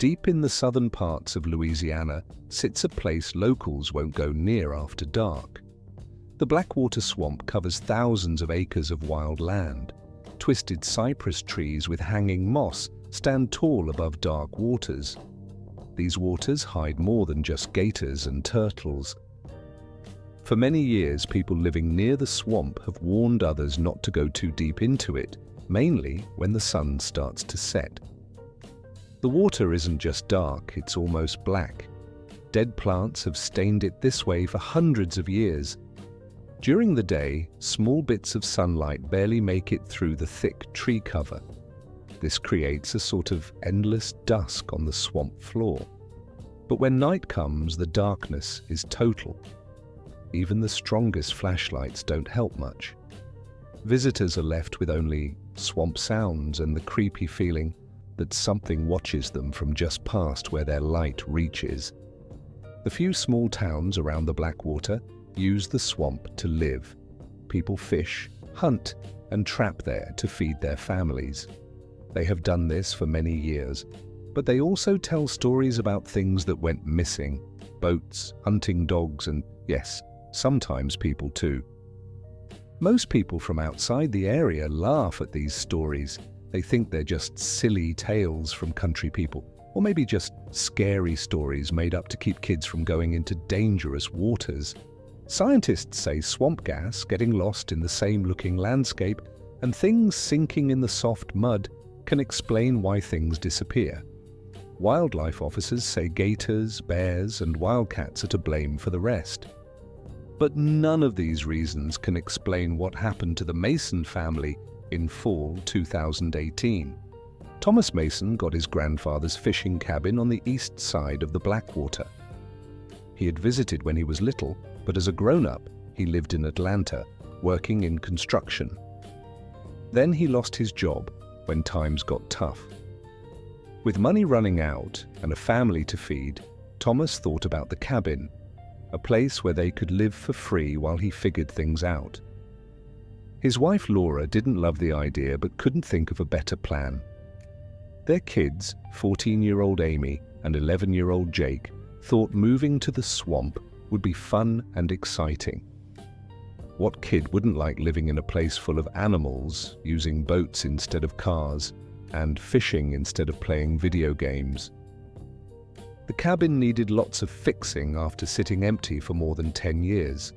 Deep in the southern parts of Louisiana sits a place locals won't go near after dark. The Blackwater swamp covers thousands of acres of wild land. Twisted cypress trees with hanging moss stand tall above dark waters. These waters hide more than just gators and turtles. For many years, people living near the swamp have warned others not to go too deep into it, mainly when the sun starts to set. The water isn't just dark, it's almost black. Dead plants have stained it this way for hundreds of years. During the day, small bits of sunlight barely make it through the thick tree cover. This creates a sort of endless dusk on the swamp floor. But when night comes, the darkness is total. Even the strongest flashlights don't help much. Visitors are left with only swamp sounds and the creepy feeling that something watches them from just past where their light reaches. The few small towns around the Blackwater use the swamp to live. People fish, hunt, and trap there to feed their families. They have done this for many years, but they also tell stories about things that went missing: boats, hunting dogs, and yes, sometimes people too. Most people from outside the area laugh at these stories. They think they're just silly tales from country people, or maybe just scary stories made up to keep kids from going into dangerous waters. Scientists say swamp gas, getting lost in the same-looking landscape, and things sinking in the soft mud can explain why things disappear. Wildlife officers say gators, bears, and wildcats are to blame for the rest. But none of these reasons can explain what happened to the Mason family in fall 2018. Thomas Mason got his grandfather's fishing cabin on the east side of the Blackwater. He had visited when he was little, but as a grown-up, he lived in Atlanta, working in construction. Then he lost his job when times got tough. With money running out and a family to feed, Thomas thought about the cabin, a place where they could live for free while he figured things out. His wife Laura didn't love the idea but couldn't think of a better plan. Their kids, 14-year-old Amy and 11-year-old Jake, thought moving to the swamp would be fun and exciting. What kid wouldn't like living in a place full of animals, using boats instead of cars, and fishing instead of playing video games? The cabin needed lots of fixing after sitting empty for more than 10 years.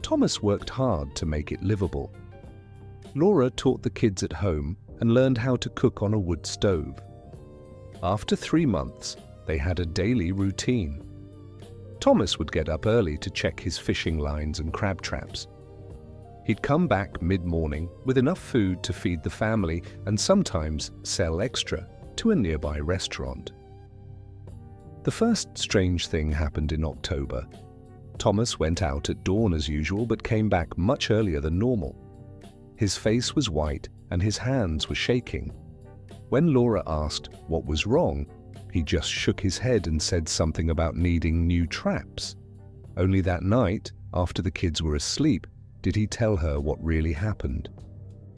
Thomas worked hard to make it livable. Laura taught the kids at home and learned how to cook on a wood stove. After 3 months, they had a daily routine. Thomas would get up early to check his fishing lines and crab traps. He'd come back mid-morning with enough food to feed the family and sometimes sell extra to a nearby restaurant. The first strange thing happened in October. Thomas went out at dawn as usual but came back much earlier than normal. His face was white and his hands were shaking. When Laura asked what was wrong, he just shook his head and said something about needing new traps. Only that night, after the kids were asleep, did he tell her what really happened.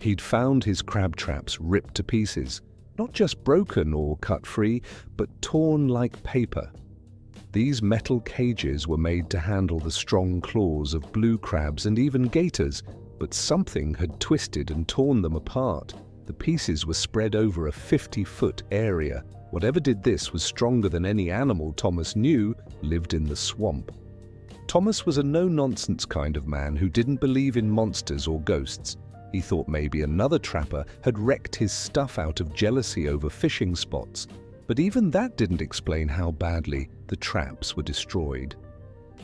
He'd found his crab traps ripped to pieces, not just broken or cut free, but torn like paper. These metal cages were made to handle the strong claws of blue crabs and even gators, but something had twisted and torn them apart. The pieces were spread over a 50-foot area. Whatever did this was stronger than any animal Thomas knew lived in the swamp. Thomas was a no-nonsense kind of man who didn't believe in monsters or ghosts. He thought maybe another trapper had wrecked his stuff out of jealousy over fishing spots. But even that didn't explain how badly the traps were destroyed.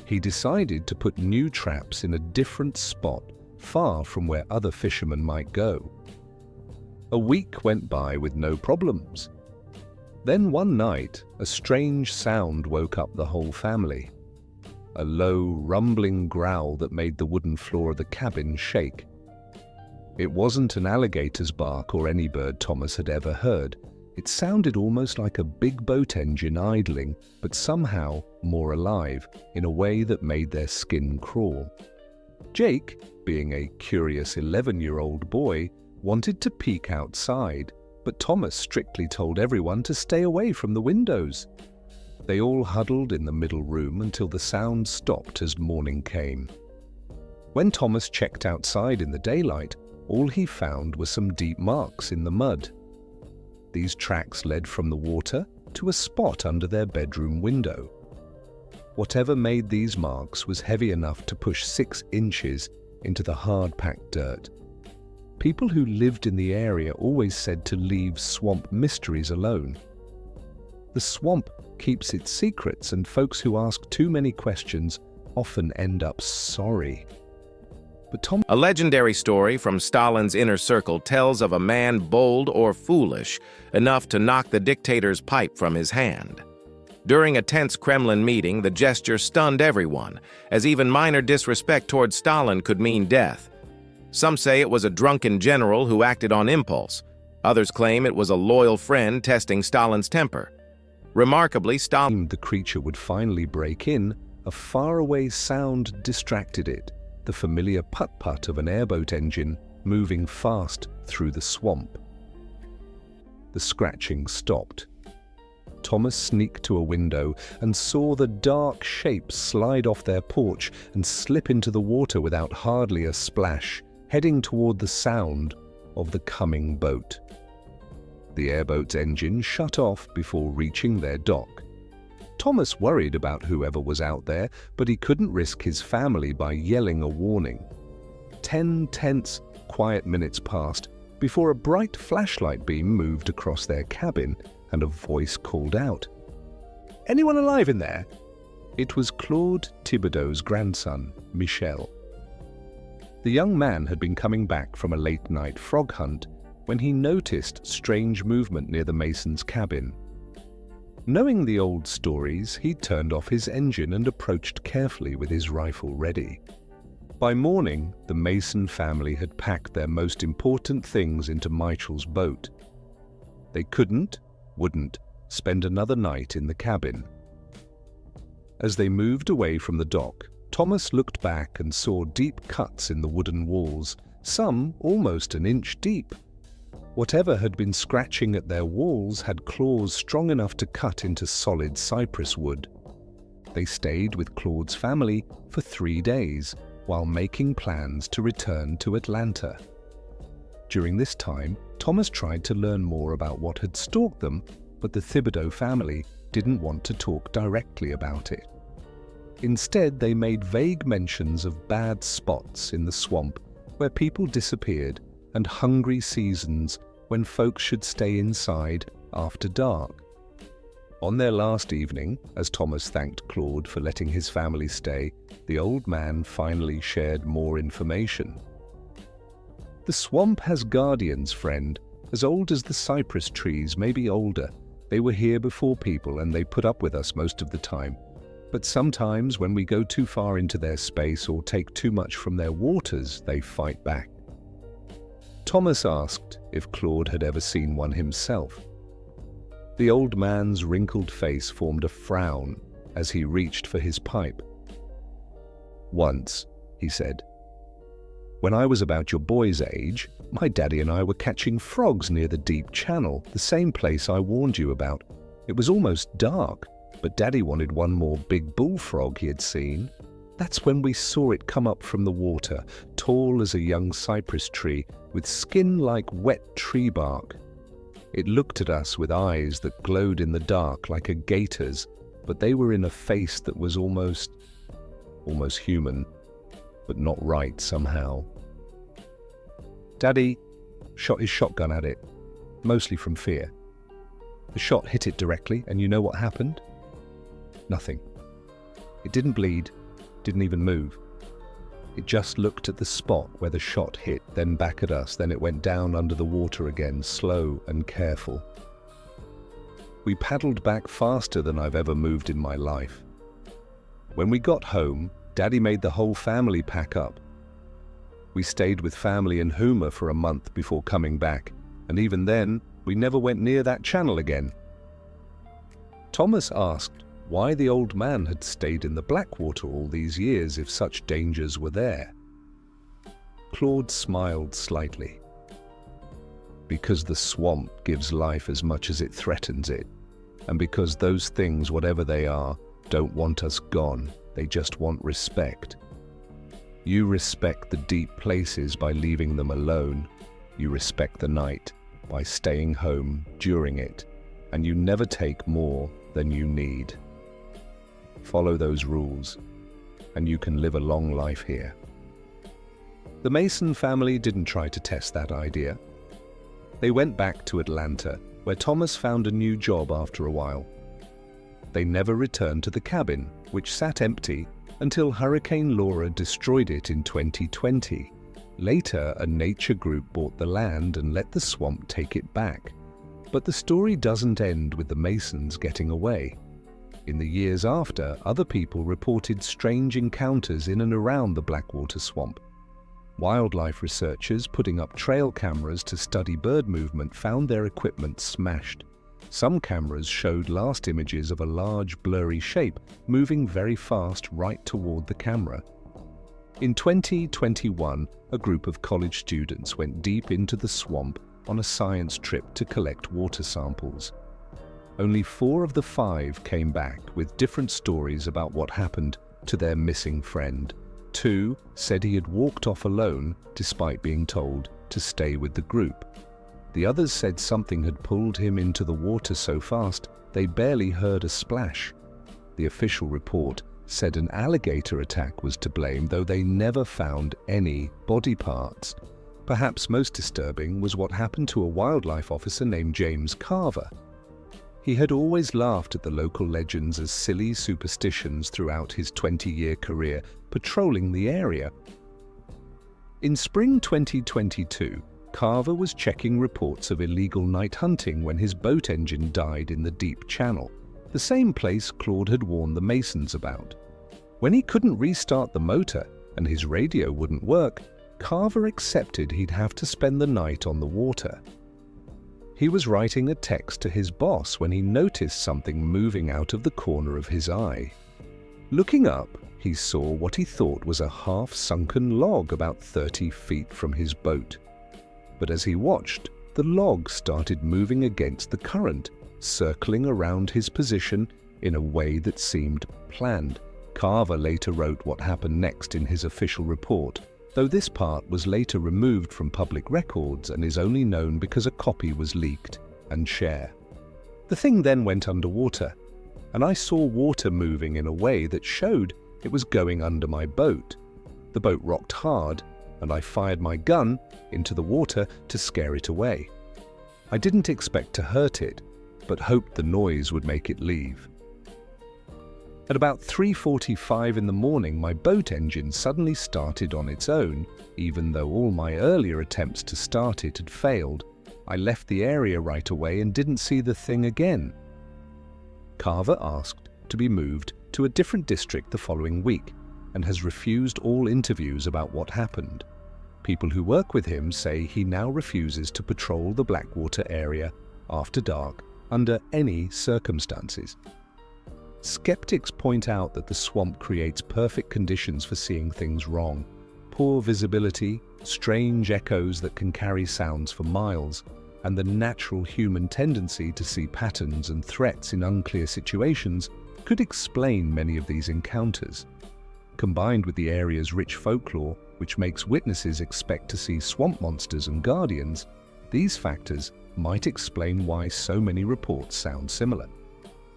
He decided to put new traps in a different spot, far from where other fishermen might go. A week went by with no problems. Then one night, a strange sound woke up the whole family. A low, rumbling growl that made the wooden floor of the cabin shake. It wasn't an alligator's bark or any bird Thomas had ever heard. It sounded almost like a big boat engine idling, but somehow more alive, in a way that made their skin crawl. Jake, being a curious 11-year-old boy, wanted to peek outside, but but Thomas strictly told everyone to stay away from the windows. They all huddled in the middle room until the sound stopped as morning came. When Thomas checked outside in the daylight, all he found were some deep marks in the mud. These tracks led from the water to a spot under their bedroom window. Whatever made these marks was heavy enough to push 6 inches into the hard-packed dirt. People who lived in the area always said to leave swamp mysteries alone. The swamp keeps its secrets, and folks who ask too many questions often end up sorry. But A legendary story from Stalin's inner circle tells of a man bold or foolish enough to knock the dictator's pipe from his hand. During a tense Kremlin meeting, the gesture stunned everyone, as even minor disrespect towards Stalin could mean death. Some say it was a drunken general who acted on impulse. Others claim it was a loyal friend testing Stalin's temper. Remarkably, Stalin... The creature would finally break in, a faraway sound distracted it, the familiar putt-putt of an airboat engine moving fast through the swamp. The scratching stopped. Thomas sneaked to a window and saw the dark shape slide off their porch and slip into the water without hardly a splash, heading toward the sound of the coming boat. The airboat's engine shut off before reaching their dock. Thomas worried about whoever was out there, but he couldn't risk his family by yelling a warning. 10 tense, quiet minutes passed before a bright flashlight beam moved across their cabin and a voice called out, "Anyone alive in there?" It was Claude Thibodeau's grandson, Michel. The young man had been coming back from a late-night frog hunt when he noticed strange movement near the mason's cabin. Knowing the old stories, he turned off his engine and approached carefully with his rifle ready. By morning, the Mason family had packed their most important things into Michel's boat. They wouldn't spend another night in the cabin. As they moved away from the dock, Thomas looked back and saw deep cuts in the wooden walls, some almost an inch deep. Whatever had been scratching at their walls had claws strong enough to cut into solid cypress wood. They stayed with Claude's family for 3 days while making plans to return to Atlanta. During this time, Thomas tried to learn more about what had stalked them, but the Thibodeau family didn't want to talk directly about it. Instead, they made vague mentions of bad spots in the swamp where people disappeared and hungry seasons when folks should stay inside after dark. On their last evening, as Thomas thanked Claude for letting his family stay, the old man finally shared more information. "The swamp has guardians, friend, as old as the cypress trees, maybe older. They were here before people and they put up with us most of the time. But sometimes when we go too far into their space or take too much from their waters, they fight back." Thomas asked if Claude had ever seen one himself. The old man's wrinkled face formed a frown as he reached for his pipe. "Once," he said. "When I was about your boy's age, my daddy and I were catching frogs near the deep channel, the same place I warned you about. It was almost dark, but Daddy wanted one more big bullfrog he had seen. That's when we saw it come up from the water, tall as a young cypress tree, with skin like wet tree bark. It looked at us with eyes that glowed in the dark like a gator's, but they were in a face that was almost human, but not right somehow. Daddy shot his shotgun at it, mostly from fear. The shot hit it directly, and you know what happened? Nothing. It didn't bleed, didn't even move. It just looked at the spot where the shot hit, then back at us, then it went down under the water again, slow and careful. We paddled back faster than I've ever moved in my life. When we got home, Daddy made the whole family pack up. We stayed with family in Houma for a month before coming back, and even then, we never went near that channel again." Thomas asked why the old man had stayed in the Blackwater all these years if such dangers were there. Claude smiled slightly. Because the swamp gives life as much as it threatens it, and because those things, whatever they are, don't want us gone, they just want respect. You respect the deep places by leaving them alone. You respect the night by staying home during it, and you never take more than you need. Follow those rules, and you can live a long life here. The Mason family didn't try to test that idea. They went back to Atlanta, where Thomas found a new job after a while. They never returned to the cabin, which sat empty until Hurricane Laura destroyed it in 2020. Later, a nature group bought the land and let the swamp take it back. But the story doesn't end with the Masons getting away. In the years after, other people reported strange encounters in and around the Blackwater swamp. Wildlife researchers putting up trail cameras to study bird movement found their equipment smashed. Some cameras showed last images of a large blurry shape moving very fast right toward the camera. In 2021, a group of college students went deep into the swamp on a science trip to collect water samples. Only 4 of the 5 came back with different stories about what happened to their missing friend. 2 said he had walked off alone despite being told to stay with the group. The others said something had pulled him into the water so fast they barely heard a splash. The official report said an alligator attack was to blame, though they never found any body parts. Perhaps most disturbing was what happened to a wildlife officer named James Carver. He had always laughed at the local legends as silly superstitions throughout his 20-year career patrolling the area. In spring 2022, Carver was checking reports of illegal night hunting when his boat engine died in the deep channel, the same place Claude had warned the Masons about. When he couldn't restart the motor and his radio wouldn't work, Carver accepted he'd have to spend the night on the water. He was writing a text to his boss when he noticed something moving out of the corner of his eye. Looking up, he saw what he thought was a half-sunken log about 30 feet from his boat. But as he watched, the log started moving against the current, circling around his position in a way that seemed planned. Carver later wrote what happened next in his official report, though this part was later removed from public records and is only known because a copy was leaked and shared. The thing then went underwater, and I saw water moving in a way that showed it was going under my boat. The boat rocked hard, and I fired my gun into the water to scare it away. I didn't expect to hurt it, but hoped the noise would make it leave. At about 3:45 in the morning, my boat engine suddenly started on its own, even though all my earlier attempts to start it had failed. I left the area right away and didn't see the thing again. Carver asked to be moved to a different district the following week and has refused all interviews about what happened. People who work with him say he now refuses to patrol the Blackwater area after dark under any circumstances. Skeptics point out that the swamp creates perfect conditions for seeing things wrong. Poor visibility, strange echoes that can carry sounds for miles, and the natural human tendency to see patterns and threats in unclear situations could explain many of these encounters. Combined with the area's rich folklore, which makes witnesses expect to see swamp monsters and guardians, these factors might explain why so many reports sound similar.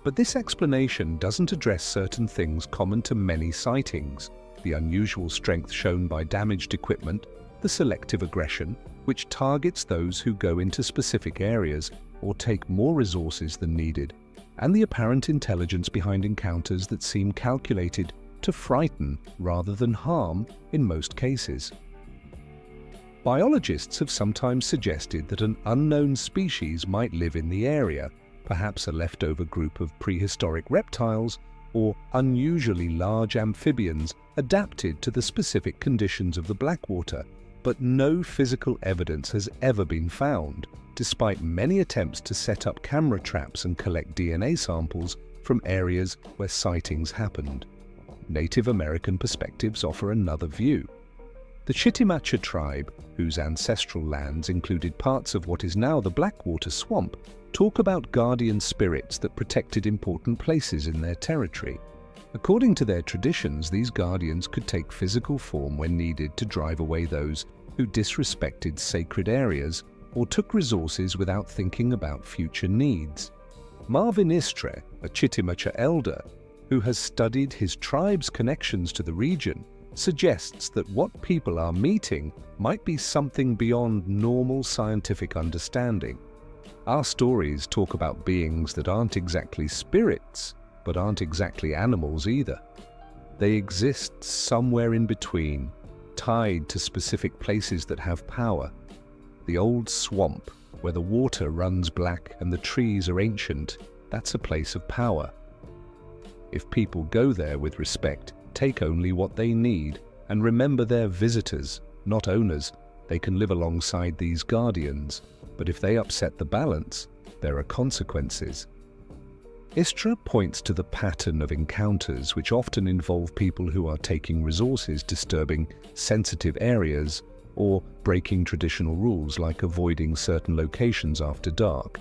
But this explanation doesn't address certain things common to many sightings: the unusual strength shown by damaged equipment, the selective aggression, which targets those who go into specific areas or take more resources than needed, and the apparent intelligence behind encounters that seem calculated to frighten rather than harm in most cases. Biologists have sometimes suggested that an unknown species might live in the area, perhaps a leftover group of prehistoric reptiles or unusually large amphibians adapted to the specific conditions of the Blackwater, but no physical evidence has ever been found, despite many attempts to set up camera traps and collect DNA samples from areas where sightings happened. Native American perspectives offer another view. The Chitimacha tribe, whose ancestral lands included parts of what is now the Blackwater swamp, talk about guardian spirits that protected important places in their territory. According to their traditions, these guardians could take physical form when needed to drive away those who disrespected sacred areas or took resources without thinking about future needs. Marvin Istre, a Chitimacha elder, who has studied his tribe's connections to the region, suggests that what people are meeting might be something beyond normal scientific understanding. Our stories talk about beings that aren't exactly spirits, but aren't exactly animals either. They exist somewhere in between, tied to specific places that have power. The old swamp, where the water runs black and the trees are ancient, that's a place of power. If people go there with respect, take only what they need, and remember they're visitors, not owners, they can live alongside these guardians, but if they upset the balance, there are consequences. Istra points to the pattern of encounters which often involve people who are taking resources, disturbing sensitive areas, or breaking traditional rules like avoiding certain locations after dark.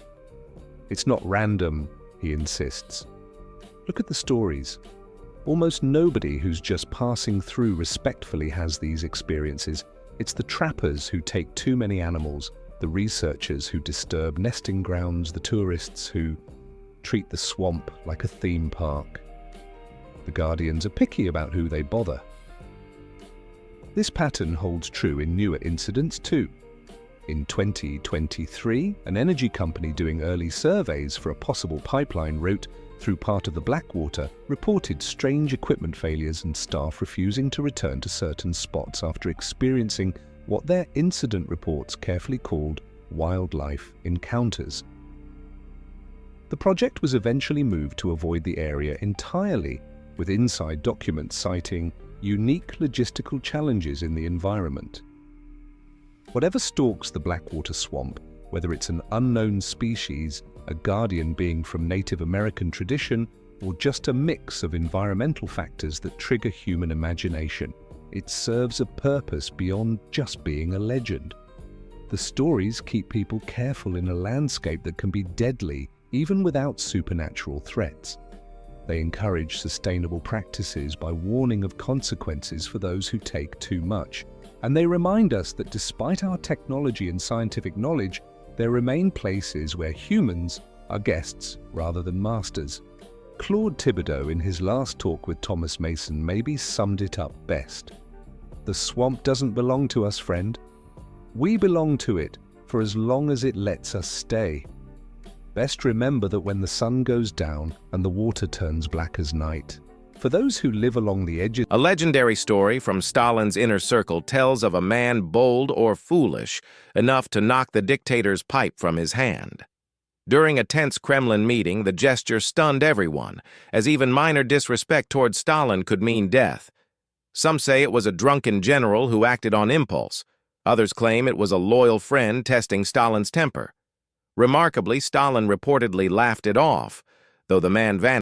It's not random, he insists. Look at the stories. Almost nobody who's just passing through respectfully has these experiences. It's the trappers who take too many animals, the researchers who disturb nesting grounds, the tourists who treat the swamp like a theme park. The guardians are picky about who they bother. This pattern holds true in newer incidents too. In 2023, an energy company doing early surveys for a possible pipeline route through part of the Blackwater reported strange equipment failures and staff refusing to return to certain spots after experiencing what their incident reports carefully called wildlife encounters. The project was eventually moved to avoid the area entirely, with inside documents citing unique logistical challenges in the environment. Whatever stalks the Blackwater swamp, whether it's an unknown species, a guardian being from Native American tradition, or just a mix of environmental factors that trigger human imagination, it serves a purpose beyond just being a legend. The stories keep people careful in a landscape that can be deadly even without supernatural threats. They encourage sustainable practices by warning of consequences for those who take too much. And they remind us that despite our technology and scientific knowledge, there remain places where humans are guests rather than masters. Claude Thibodeau, in his last talk with Thomas Mason, maybe summed it up best. The swamp doesn't belong to us, friend. We belong to it for as long as it lets us stay. Best remember that when the sun goes down and the water turns black as night, for those who live along the edges... A legendary story from Stalin's inner circle tells of a man bold or foolish enough to knock the dictator's pipe from his hand. During a tense Kremlin meeting, the gesture stunned everyone, as even minor disrespect toward Stalin could mean death. Some say it was a drunken general who acted on impulse. Others claim it was a loyal friend testing Stalin's temper. Remarkably, Stalin reportedly laughed it off, though the man vanished.